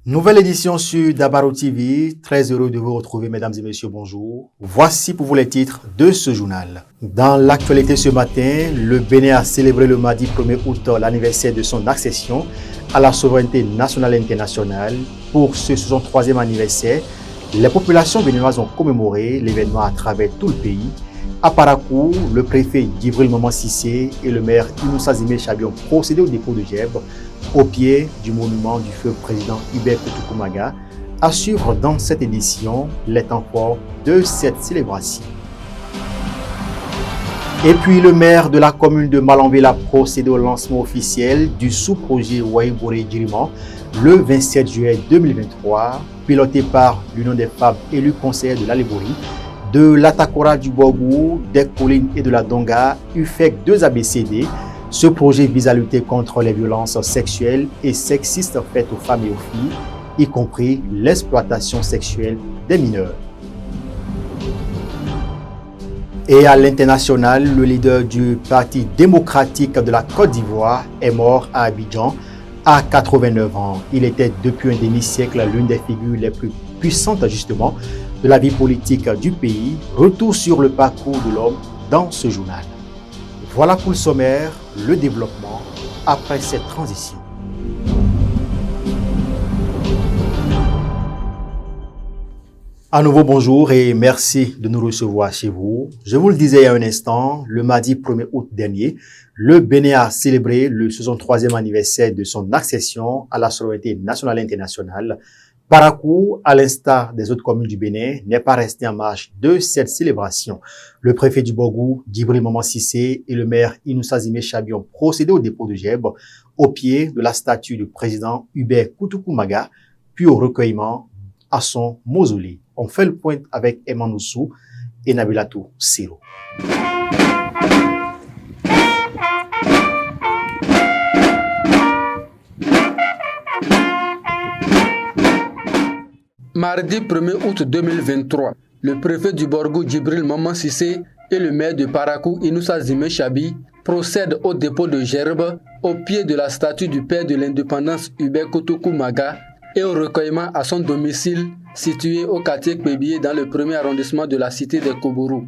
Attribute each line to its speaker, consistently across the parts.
Speaker 1: Nouvelle édition sur Dabaro TV. Très heureux de vous retrouver, mesdames et messieurs, bonjour. Voici pour vous les titres de ce journal. Dans l'actualité ce matin, le Bénin a célébré le mardi 1er août l'anniversaire de son accession à la souveraineté nationale et internationale. Pour ce 63e anniversaire, les populations béninoises ont commémoré l'événement à travers tout le pays. À Parakou, le préfet Djibril Maman Cissé et le maire Inoussa Zimé Chabi ont procédé au dépôt de gerbes au pied du monument du feu président Hubert Coutou-Koumaga. À suivre dans cette édition les temps forts de cette célébration. Et puis le maire de la commune de Malanville a procédé au lancement officiel du sous-projet Waïbouré-Djiriman le 27 juillet 2023, piloté par l'Union des femmes élues conseillères de l'Alébourie, de l'Atakora du Borgou, des collines et de la Donga, UFEC 2 ABCD. Ce projet vise à lutter contre les violences sexuelles et sexistes faites aux femmes et aux filles, y compris l'exploitation sexuelle des mineurs. Et à l'international, le leader du Parti démocratique de la Côte d'Ivoire est mort à Abidjan à 89 ans. Il était depuis un demi-siècle l'une des figures les plus puissantes justement de la vie politique du pays. Retour sur le parcours de l'homme dans ce journal. Voilà pour le sommaire, le développement après cette transition. À nouveau, bonjour et merci de nous recevoir chez vous. Je vous le disais il y a un instant, le mardi 1er août dernier, le Bénin a célébré le 63e anniversaire de son accession à la souveraineté nationale et internationale. Parakou, à l'instar des autres communes du Bénin, n'est pas resté en marge de cette célébration. Le préfet du Borgou, Djibril Maman Cissé, et le maire Inoussa Zimé Chabi ont procédé au dépôt de gerbes au pied de la statue du président Hubert Coutou-Koumaga, puis au recueillement à son mausolée. On fait le point avec Eman Oussou et Nabilatou Siro.
Speaker 2: Mardi 1er août 2023, le préfet du Borgou Djibril Maman Cissé et le maire de Parakou Inoussa Zimé Chabi procèdent au dépôt de gerbes au pied de la statue du père de l'indépendance Hubert Coutou-Koumaga et au recueillement à son domicile situé au quartier Kwebié dans le 1er arrondissement de la cité des Kobourou.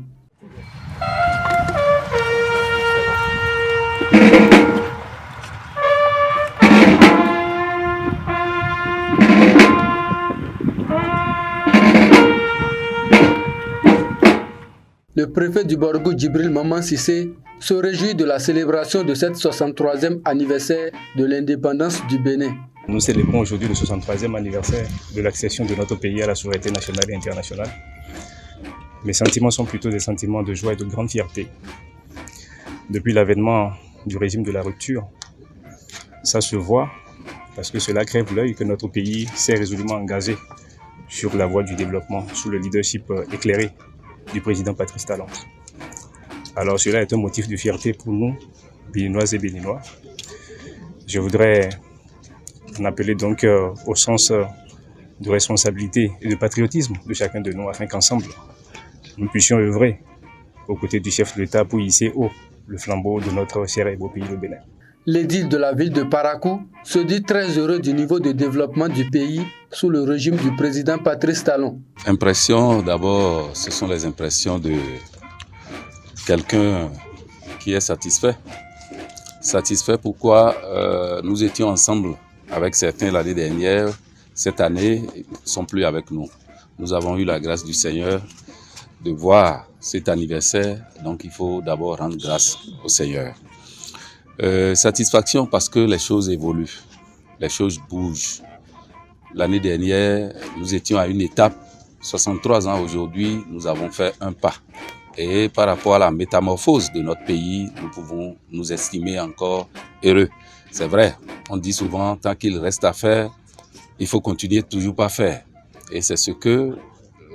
Speaker 2: Le préfet du Borgou Djibril Maman Cissé se réjouit de la célébration de cette 63e anniversaire de l'indépendance du Bénin.
Speaker 3: Nous célébrons aujourd'hui le 63e anniversaire de l'accession de notre pays à la souveraineté nationale et internationale. Mes sentiments sont plutôt des sentiments de joie et de grande fierté. Depuis l'avènement du régime de la rupture, ça se voit parce que cela crève l'œil que notre pays s'est résolument engagé sur la voie du développement sous le leadership éclairé du président Patrice Talon. Alors cela est un motif de fierté pour nous, Béninoises et Béninois. Je voudrais en appeler donc au sens de responsabilité et de patriotisme de chacun de nous afin qu'ensemble, nous puissions œuvrer aux côtés du chef de l'État pour hisser haut le flambeau de notre cher et beau pays, le Bénin.
Speaker 2: L'édile de la ville de Parakou se dit très heureux du niveau de développement du pays sous le régime du président Patrice Talon.
Speaker 4: Impression, d'abord, ce sont les impressions de quelqu'un qui est satisfait. Satisfait pourquoi nous étions ensemble avec certains l'année dernière. Cette année, ils ne sont plus avec nous. Nous avons eu la grâce du Seigneur de voir cet anniversaire, donc il faut d'abord rendre grâce au Seigneur. Satisfaction parce que les choses évoluent, les choses bougent. L'année dernière, nous étions à une étape, 63 ans aujourd'hui, nous avons fait un pas. Et par rapport à la métamorphose de notre pays, nous pouvons nous estimer encore heureux. C'est vrai, on dit souvent, tant qu'il reste à faire, il faut continuer toujours pas faire. Et c'est ce que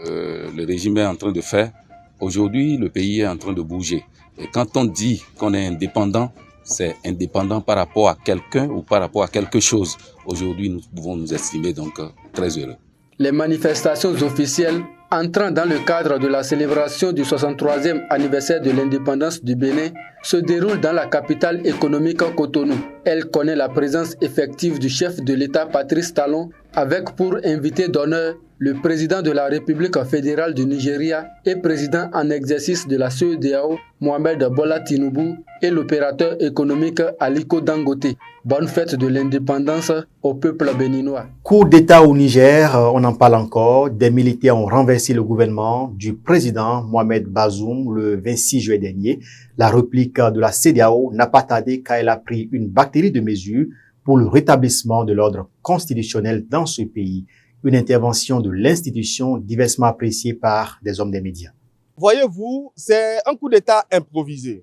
Speaker 4: le régime est en train de faire. Aujourd'hui, le pays est en train de bouger. Et quand on dit qu'on est indépendant, c'est indépendant par rapport à quelqu'un ou par rapport à quelque chose. Aujourd'hui, nous pouvons nous estimer donc très heureux.
Speaker 2: Les manifestations officielles entrant dans le cadre de la célébration du 63e anniversaire de l'indépendance du Bénin se déroulent dans la capitale économique Cotonou. Elle connaît la présence effective du chef de l'État Patrice Talon avec pour invité d'honneur le président de la République fédérale du Nigeria et président en exercice de la CEDEAO, Mohamed Bola Tinubu, et l'opérateur économique Aliko Dangote. Bonne fête de l'indépendance au peuple béninois.
Speaker 1: Coup d'État au Niger, on en parle encore. Des militaires ont renversé le gouvernement du président Mohamed Bazoum le 26 juillet dernier. La réplique de la CEDEAO n'a pas tardé car elle a pris une batterie de mesures pour le rétablissement de l'ordre constitutionnel dans ce pays. Une intervention de l'institution diversement appréciée par des hommes des médias.
Speaker 5: Voyez-vous, c'est un coup d'État improvisé.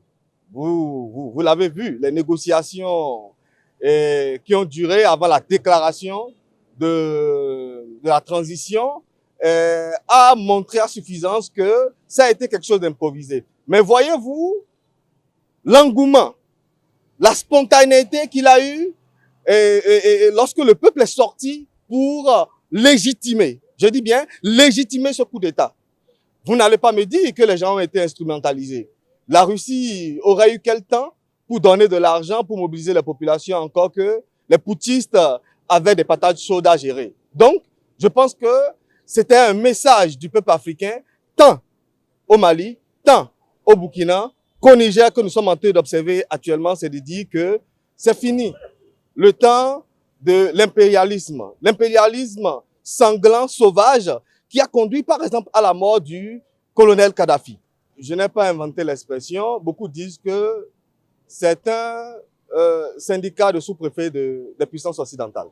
Speaker 5: Vous l'avez vu, les négociations qui ont duré avant la déclaration de la transition a montré à suffisance que ça a été quelque chose d'improvisé. Mais voyez-vous, l'engouement, la spontanéité qu'il a eue lorsque le peuple est sorti pour légitimer, je dis bien légitimer ce coup d'État. Vous n'allez pas me dire que les gens ont été instrumentalisés. La Russie aurait eu quel temps pour donner de l'argent, pour mobiliser la population, encore que les putschistes avaient des patates chaudes à gérer. Donc, je pense que c'était un message du peuple africain, tant au Mali, tant au Burkina, qu'au Niger, que nous sommes en train d'observer actuellement, c'est de dire que c'est fini. Le temps de l'impérialisme. L'impérialisme sanglant, sauvage, qui a conduit par exemple à la mort du colonel Kadhafi. Je n'ai pas inventé l'expression. Beaucoup disent que c'est un syndicat de sous-préfets des puissances occidentales.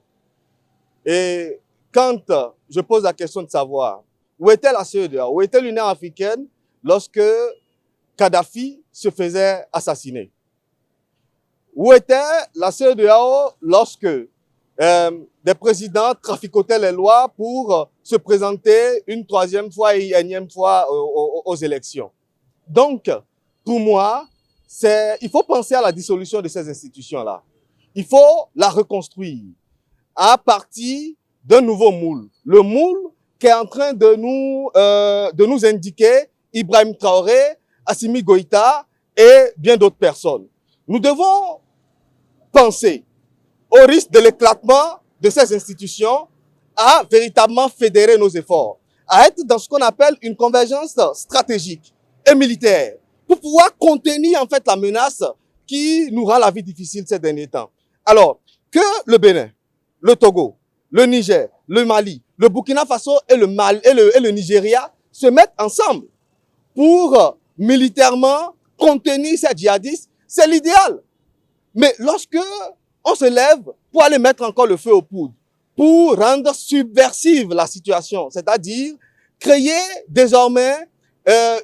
Speaker 5: Et quand je pose la question de savoir où était la CEDEAO, où était l'Union africaine lorsque Kadhafi se faisait assassiner? Où était la CEDEAO lorsque des présidents traficotaient les lois pour se présenter une troisième fois et une énième fois aux élections? Donc, pour moi, il faut penser à la dissolution de ces institutions-là. Il faut la reconstruire à partir d'un nouveau moule. Le moule qui est en train de nous indiquer Ibrahim Traoré, Assimi Goïta et bien d'autres personnes. Nous devons penser au risque de l'éclatement de ces institutions à véritablement fédérer nos efforts, à être dans ce qu'on appelle une convergence stratégique et militaire pour pouvoir contenir en fait la menace qui nous rend la vie difficile ces derniers temps. Alors, que le Bénin, le Togo, le Niger, le Mali, le Burkina Faso et le Nigeria se mettent ensemble pour militairement contenir ces djihadistes, c'est l'idéal. Mais lorsque on se lève pour aller mettre encore le feu aux poudres, pour rendre subversive la situation, c'est-à-dire créer désormais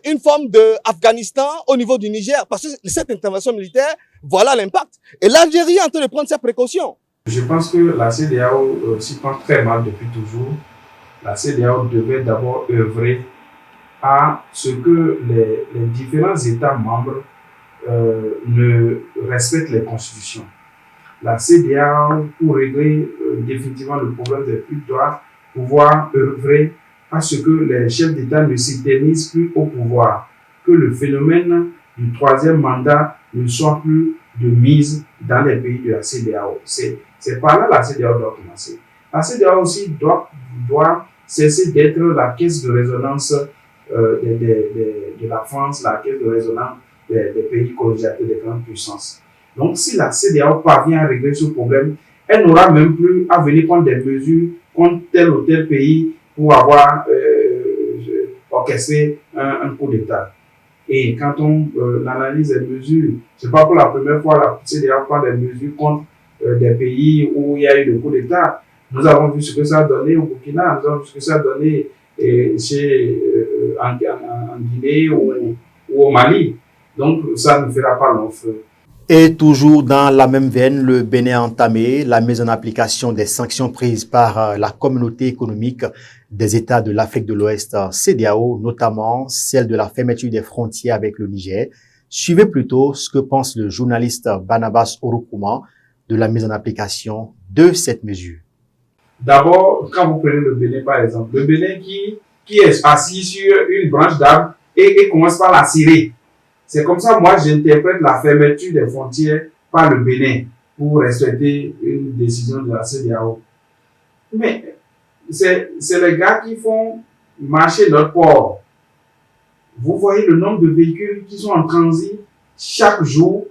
Speaker 5: une forme d'Afghanistan au niveau du Niger, parce que cette intervention militaire, voilà l'impact. Et l'Algérie est en train de prendre ses précautions.
Speaker 6: Je pense que la CEDEAO s'y prend très mal depuis toujours. La CEDEAO devait d'abord œuvrer à ce que les différents États membres ne respectent les constitutions. La CEDEAO, pour régler définitivement le problème des flux, doit pouvoir œuvrer à ce que les chefs d'État ne s'éternisent plus au pouvoir, que le phénomène du troisième mandat ne soit plus de mise dans les pays de la CEDEAO. C'est par là la CEDEAO doit commencer. La CEDEAO aussi doit cesser d'être la caisse de résonance de la France, la caisse de résonance des pays colonisateurs des grandes puissances. Donc, si la CEDEAO parvient à régler ce problème, elle n'aura même plus à venir prendre des mesures contre tel ou tel pays pour avoir orchestré un coup d'État. Et quand on analyse les mesures, c'est pas pour la première fois la CEDEAO prend des mesures contre des pays où il y a eu le coup d'État. Nous avons vu ce que ça a donné au Burkina, nous avons vu ce que ça a donné en Guinée ou au Mali. Donc ça ne fera pas long feu.
Speaker 1: Et toujours dans la même veine, le Bénin a entamé la mise en application des sanctions prises par la communauté économique des États de l'Afrique de l'Ouest, CEDEAO, notamment celle de la fermeture des frontières avec le Niger. Suivez plutôt ce que pense le journaliste Barnabas Orokouma de la mise en application de cette mesure.
Speaker 6: D'abord, quand vous prenez le Bénin par exemple, le Bénin qui est assis sur une branche d'arbre et commence par la cirer. C'est comme ça, moi, j'interprète la fermeture des frontières par le Bénin pour respecter une décision de la CEDEAO. Mais c'est les gars qui font marcher notre port. Vous voyez le nombre de véhicules qui sont en transit chaque jour,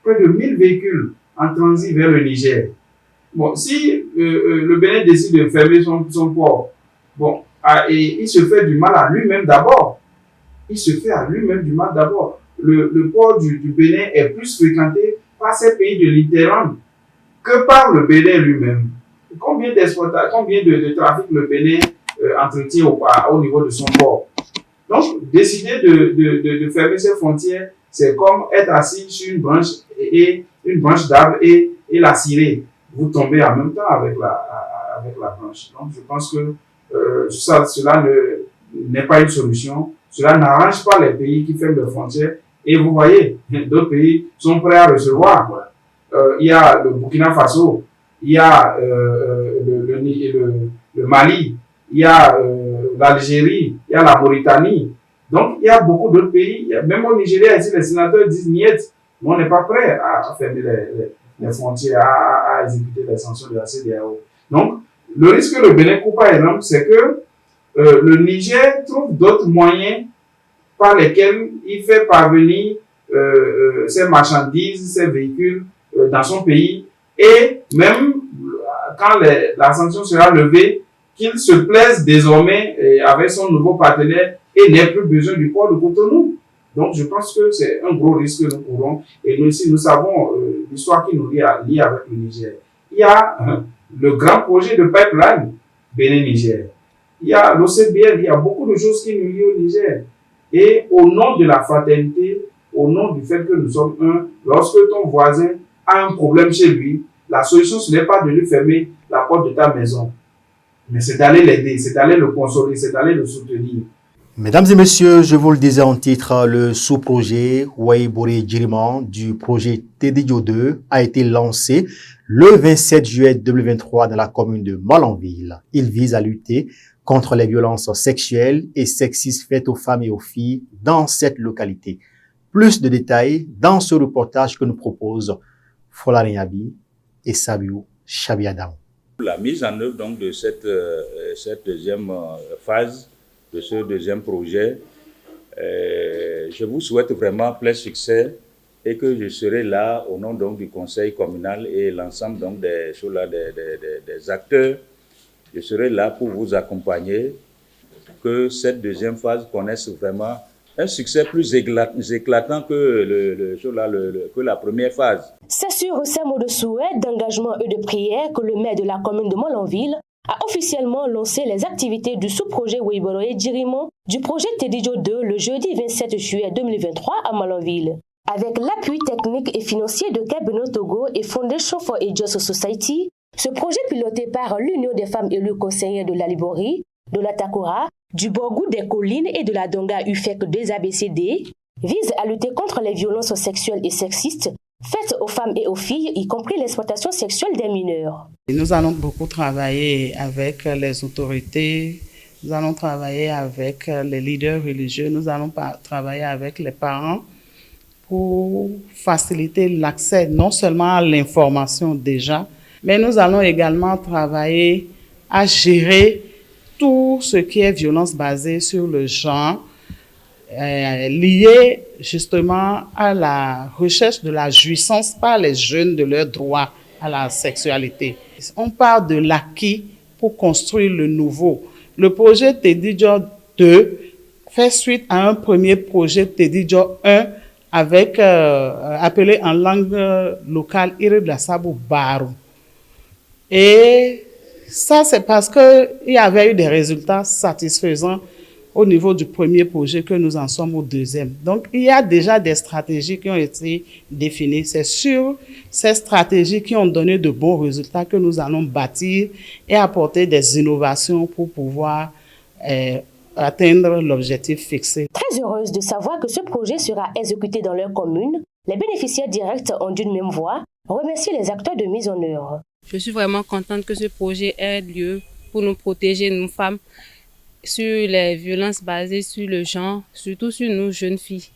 Speaker 6: près de 1000 véhicules en transit vers le Niger. Bon, si le Bénin décide de fermer son port, bon, et il se fait du mal à lui-même d'abord. Il se fait à lui-même du mal d'abord. Le port du Bénin est plus fréquenté par ces pays de l'Interland que par le Bénin lui-même. Combien de trafic le Bénin entretient au niveau de son port? Donc, décider de fermer ses frontières, c'est comme être assis sur une branche d'arbre et la cirer. Vous tombez en même temps avec la branche. Donc, je pense que cela n'est pas une solution. Cela n'arrange pas les pays qui ferment leurs frontières. Et vous voyez, d'autres pays sont prêts à recevoir. Il y a le Burkina Faso, il y a le Mali, il y a l'Algérie, il y a la Mauritanie. Donc, il y a beaucoup d'autres pays. Même au Nigeria, ici, les sénateurs disent niet, mais on n'est pas prêt à fermer les frontières, à exécuter les sanctions de la CEDEAO. Donc, le risque que le Bénin court, par exemple, c'est que le Niger trouve d'autres moyens par lesquels il fait parvenir ses marchandises, ses véhicules dans son pays. Et même quand la sanction sera levée, qu'il se plaise désormais avec son nouveau partenaire et n'ait plus besoin du port de Cotonou. Donc, je pense que c'est un gros risque que nous courons. Et nous aussi, nous savons l'histoire qui nous lie avec le Niger. Il y a le grand projet de pipeline Bénin-Niger. Il y a l'OCBL, il y a beaucoup de choses qui nous lient au Niger. Et au nom de la fraternité, au nom du fait que nous sommes un, lorsque ton voisin a un problème chez lui, la solution, ce n'est pas de lui fermer la porte de ta maison, mais c'est d'aller l'aider, c'est d'aller le consoler, c'est d'aller le soutenir.
Speaker 1: Mesdames et messieurs, je vous le disais en titre, le sous-projet Waibori Djiriman du projet Tédidio 2 a été lancé le 27 juillet 2023 dans la commune de Malanville. Il vise à lutter contre les violences sexuelles et sexistes faites aux femmes et aux filles dans cette localité. Plus de détails dans ce reportage que nous proposent Folari Yabi et Sabiou Chabiadam.
Speaker 7: La mise en œuvre donc de cette deuxième phase, de ce deuxième projet, je vous souhaite vraiment plein succès et que je serai là au nom donc du conseil communal et l'ensemble donc des acteurs. Je serai là pour vous accompagner, que cette deuxième phase connaisse vraiment un succès plus éclatant que la première phase.
Speaker 8: C'est sur ces mots de souhait, d'engagement et de prière que le maire de la commune de Malanville a officiellement lancé les activités du sous-projet Waibori Djiriman du projet Tédidio 2 le jeudi 27 juillet 2023 à Malanville. Avec l'appui technique et financier de Cabinet Togo et Foundation for a Just Society, ce projet piloté par l'Union des femmes élues conseillères de la Libori, de la Takora, du Borgou des Collines et de la Donga UFEC 2ABCD vise à lutter contre les violences sexuelles et sexistes faites aux femmes et aux filles, y compris l'exploitation sexuelle des mineurs.
Speaker 9: Nous allons beaucoup travailler avec les autorités, nous allons travailler avec les leaders religieux, nous allons travailler avec les parents pour faciliter l'accès non seulement à l'information déjà, mais nous allons également travailler à gérer tout ce qui est violence basée sur le genre, lié justement à la recherche de la jouissance par les jeunes de leur droit à la sexualité. On part de l'acquis pour construire le nouveau. Le projet Tédidio 2 fait suite à un premier projet Tédidio 1 avec, appelé en langue locale Iridlasabu Baru. Et ça, c'est parce qu'il y avait eu des résultats satisfaisants au niveau du premier projet que nous en sommes au deuxième. Donc, il y a déjà des stratégies qui ont été définies. C'est sur ces stratégies qui ont donné de bons résultats que nous allons bâtir et apporter des innovations pour pouvoir atteindre l'objectif fixé.
Speaker 8: Très heureuse de savoir que ce projet sera exécuté dans leur commune, les bénéficiaires directs ont d'une même voix remercié les acteurs de mise en œuvre.
Speaker 10: Je suis vraiment contente que ce projet ait lieu pour nous protéger, nous femmes, sur les violences basées sur le genre, surtout sur nous jeunes filles.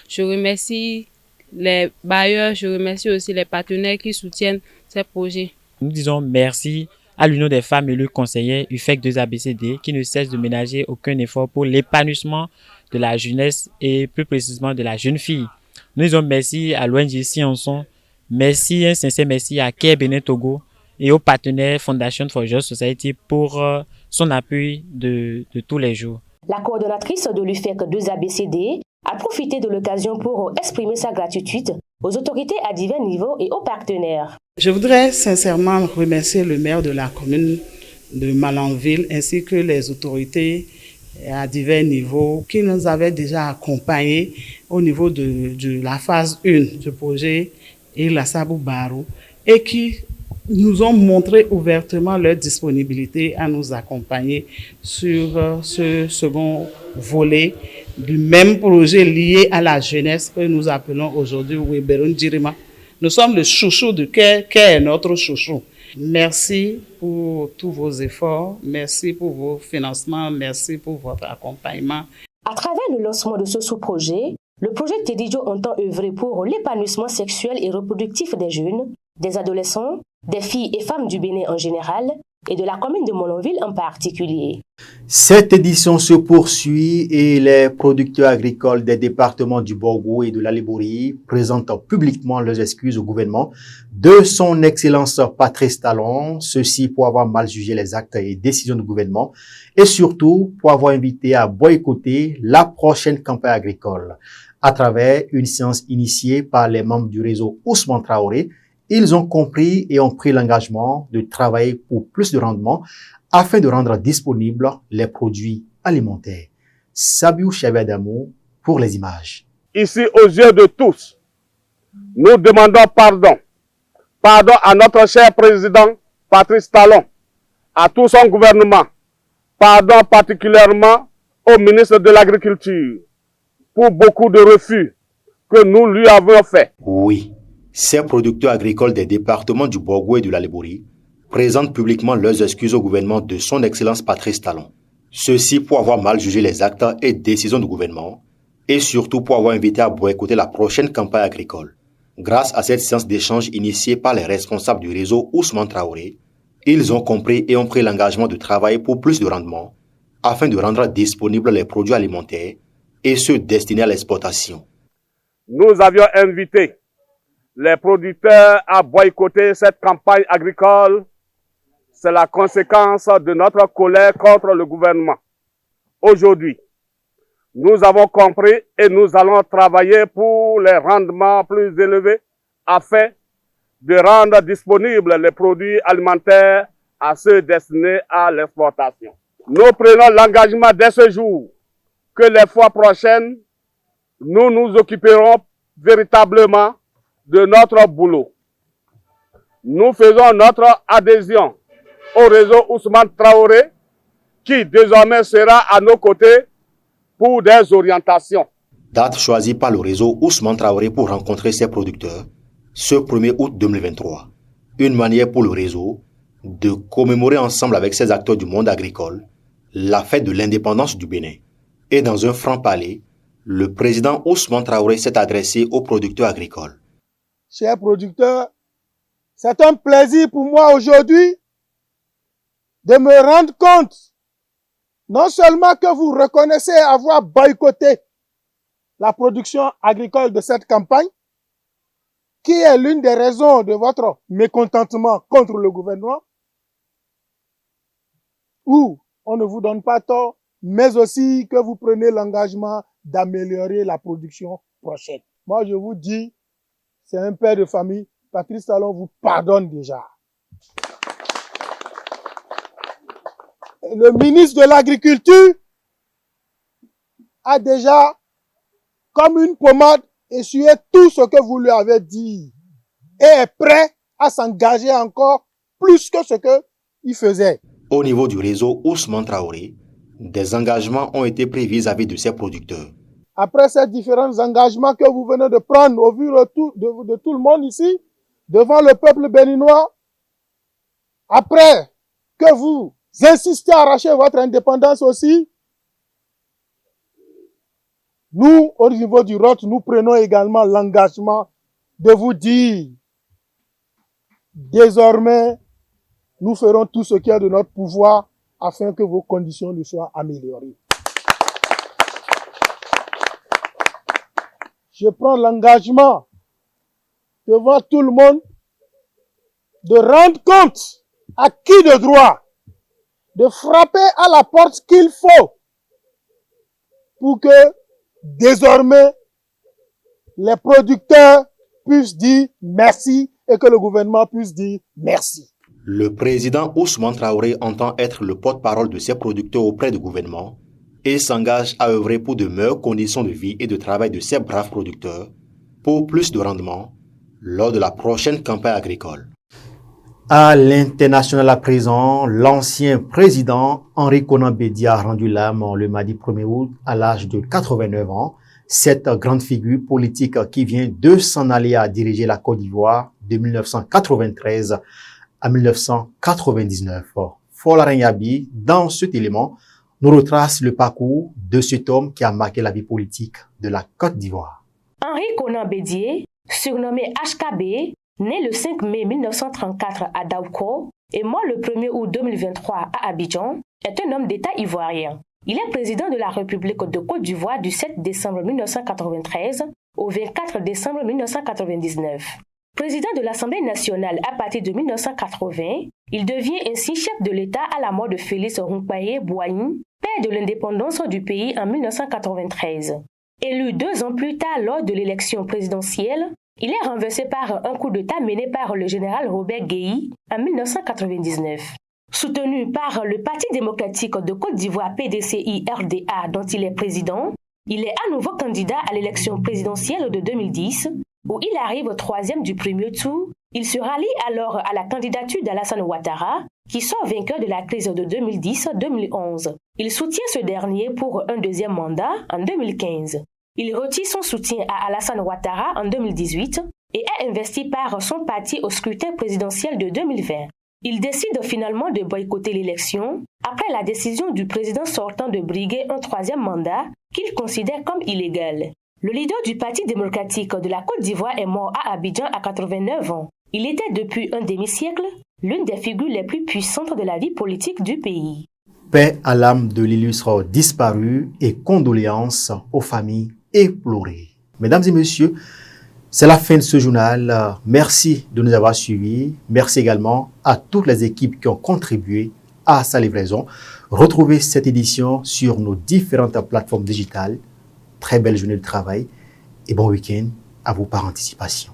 Speaker 10: Je remercie les bailleurs, je remercie aussi les partenaires qui soutiennent ces projets.
Speaker 11: Nous disons merci à l'Union des femmes élues conseillères UFEC 2ABCD qui ne cesse de ménager aucun effort pour l'épanouissement de la jeunesse et plus précisément de la jeune fille. Nous disons merci à l'ONG Sianson, merci, un sincère merci à Care Bénin Togo et aux partenaires Foundation for Just Society pour son appui de tous les jours.
Speaker 8: La coordonnatrice de l'UFEC 2ABCD a profité de l'occasion pour exprimer sa gratitude aux autorités à divers niveaux et aux partenaires.
Speaker 9: Je voudrais sincèrement remercier le maire de la commune de Malanville ainsi que les autorités à divers niveaux qui nous avaient déjà accompagnés au niveau de la phase 1 du projet Ilassabou Barou et qui nous ont montré ouvertement leur disponibilité à nous accompagner sur ce second volet du même projet lié à la jeunesse que nous appelons aujourd'hui Weberon Djirima. Nous sommes le chouchou de Care est notre chouchou. Merci pour tous vos efforts, merci pour vos financements, merci pour votre accompagnement.
Speaker 8: À travers le lancement de ce sous-projet, le projet Tedijo entend œuvrer pour l'épanouissement sexuel et reproductif des jeunes, des adolescents, des filles et femmes du Bénin en général et de la commune de Molenville en particulier.
Speaker 1: Cette édition se poursuit et les producteurs agricoles des départements du Borgou et de la Liborie présentent publiquement leurs excuses au gouvernement de son Excellence Patrice Talon, ceci pour avoir mal jugé les actes et décisions du gouvernement et surtout pour avoir invité à boycotter la prochaine campagne agricole. À travers une séance initiée par les membres du réseau Ousmane Traoré, ils ont compris et ont pris l'engagement de travailler pour plus de rendement afin de rendre disponibles les produits alimentaires. Sabiou Chabadamou pour les images.
Speaker 5: Ici, aux yeux de tous, nous demandons pardon. Pardon à notre cher président Patrice Talon, à tout son gouvernement. Pardon particulièrement au ministre de l'Agriculture pour beaucoup de refus que nous lui avons fait.
Speaker 1: Oui. Ces producteurs agricoles des départements du Borgou et de la Liborie présentent publiquement leurs excuses au gouvernement de son Excellence Patrice Talon. Ceci pour avoir mal jugé les actes et décisions du gouvernement et surtout pour avoir invité à boycotter la prochaine campagne agricole. Grâce à cette séance d'échange initiée par les responsables du réseau Ousmane Traoré, ils ont compris et ont pris l'engagement de travailler pour plus de rendement afin de rendre disponibles les produits alimentaires et ceux destinés à l'exportation.
Speaker 5: Nous avions invité les producteurs à boycotter cette campagne agricole. C'est la conséquence de notre colère contre le gouvernement. Aujourd'hui, nous avons compris et nous allons travailler pour les rendements plus élevés afin de rendre disponibles les produits alimentaires à ceux destinés à l'exportation. Nous prenons l'engagement dès ce jour que les fois prochaines, nous nous occuperons véritablement de notre boulot. Nous faisons notre adhésion au réseau Ousmane Traoré qui désormais sera à nos côtés pour des orientations.
Speaker 1: Date choisie par le réseau Ousmane Traoré pour rencontrer ses producteurs ce 1er août 2023. Une manière pour le réseau de commémorer ensemble avec ses acteurs du monde agricole la fête de l'indépendance du Bénin. Et dans un franc-parler, le président Ousmane Traoré s'est adressé aux producteurs agricoles.
Speaker 12: Chers producteurs, c'est un plaisir pour moi aujourd'hui de me rendre compte non seulement que vous reconnaissez avoir boycotté la production agricole de cette campagne, qui est l'une des raisons de votre mécontentement contre le gouvernement, où on ne vous donne pas tort, mais aussi que vous prenez l'engagement d'améliorer la production prochaine. Moi, je vous dis, c'est un père de famille, Patrice Talon vous pardonne déjà. Le ministre de l'Agriculture a déjà, comme une pommade, essuyé tout ce que vous lui avez dit et est prêt à s'engager encore plus que ce qu'il faisait.
Speaker 1: Au niveau du réseau Ousmane Traoré, des engagements ont été pris vis-à-vis de ses producteurs.
Speaker 12: Après ces différents engagements que vous venez de prendre au vu de tout le monde ici, devant le peuple béninois, après que vous insistez à arracher votre indépendance aussi, nous, au niveau du ROT, nous prenons également l'engagement de vous dire, désormais, nous ferons tout ce qui est de notre pouvoir afin que vos conditions ne soient améliorées. Je prends l'engagement devant tout le monde de rendre compte à qui de droit, de frapper à la porte qu'il faut pour que désormais les producteurs puissent dire merci et que le gouvernement puisse dire merci.
Speaker 1: Le président Ousmane Traoré entend être le porte-parole de ses producteurs auprès du gouvernement et s'engage à œuvrer pour de meilleures conditions de vie et de travail de ces braves producteurs pour plus de rendement lors de la prochaine campagne agricole. À l'international à présent, l'ancien président Henri Konan Bédié a rendu l'âme le mardi 1er août à l'âge de 89 ans. Cette grande figure politique qui vient de s'en aller à diriger la Côte d'Ivoire de 1993 à 1999. Folarin Yabi, dans cet élément, nous retrace le parcours de cet homme qui a marqué la vie politique de la Côte d'Ivoire.
Speaker 8: Henri Konan Bédié, surnommé HKB, né le 5 mai 1934 à Daouko et mort le 1er août 2023 à Abidjan, est un homme d'État ivoirien. Il est président de la République de Côte d'Ivoire du 7 décembre 1993 au 24 décembre 1999. Président de l'Assemblée nationale à partir de 1980, il devient ainsi chef de l'État à la mort de Félix Houphouët-Boigny, père de l'indépendance du pays en 1993. Élu 2 ans plus tard lors de l'élection présidentielle, il est renversé par un coup d'État mené par le général Robert Guéhi en 1999. Soutenu par le Parti démocratique de Côte d'Ivoire PDCI-RDA dont il est président, il est à nouveau candidat à l'élection présidentielle de 2010 où il arrive 3e du premier tour. Il se rallie alors à la candidature d'Alassane Ouattara qui sort vainqueur de la crise de 2010-2011. Il soutient ce dernier pour un 2e mandat en 2015. Il retire son soutien à Alassane Ouattara en 2018 et est investi par son parti au scrutin présidentiel de 2020. Il décide finalement de boycotter l'élection après la décision du président sortant de briguer un 3e mandat qu'il considère comme illégal. Le leader du Parti démocratique de la Côte d'Ivoire est mort à Abidjan à 89 ans. Il était depuis un demi-siècle l'une des figures les plus puissantes de la vie politique du pays.
Speaker 1: Paix à l'âme de l'illustre disparu et condoléances aux familles éplorées. Mesdames et messieurs, c'est la fin de ce journal. Merci de nous avoir suivis. Merci également à toutes les équipes qui ont contribué à sa livraison. Retrouvez cette édition sur nos différentes plateformes digitales. Très belle journée de travail et bon week-end à vous par anticipation.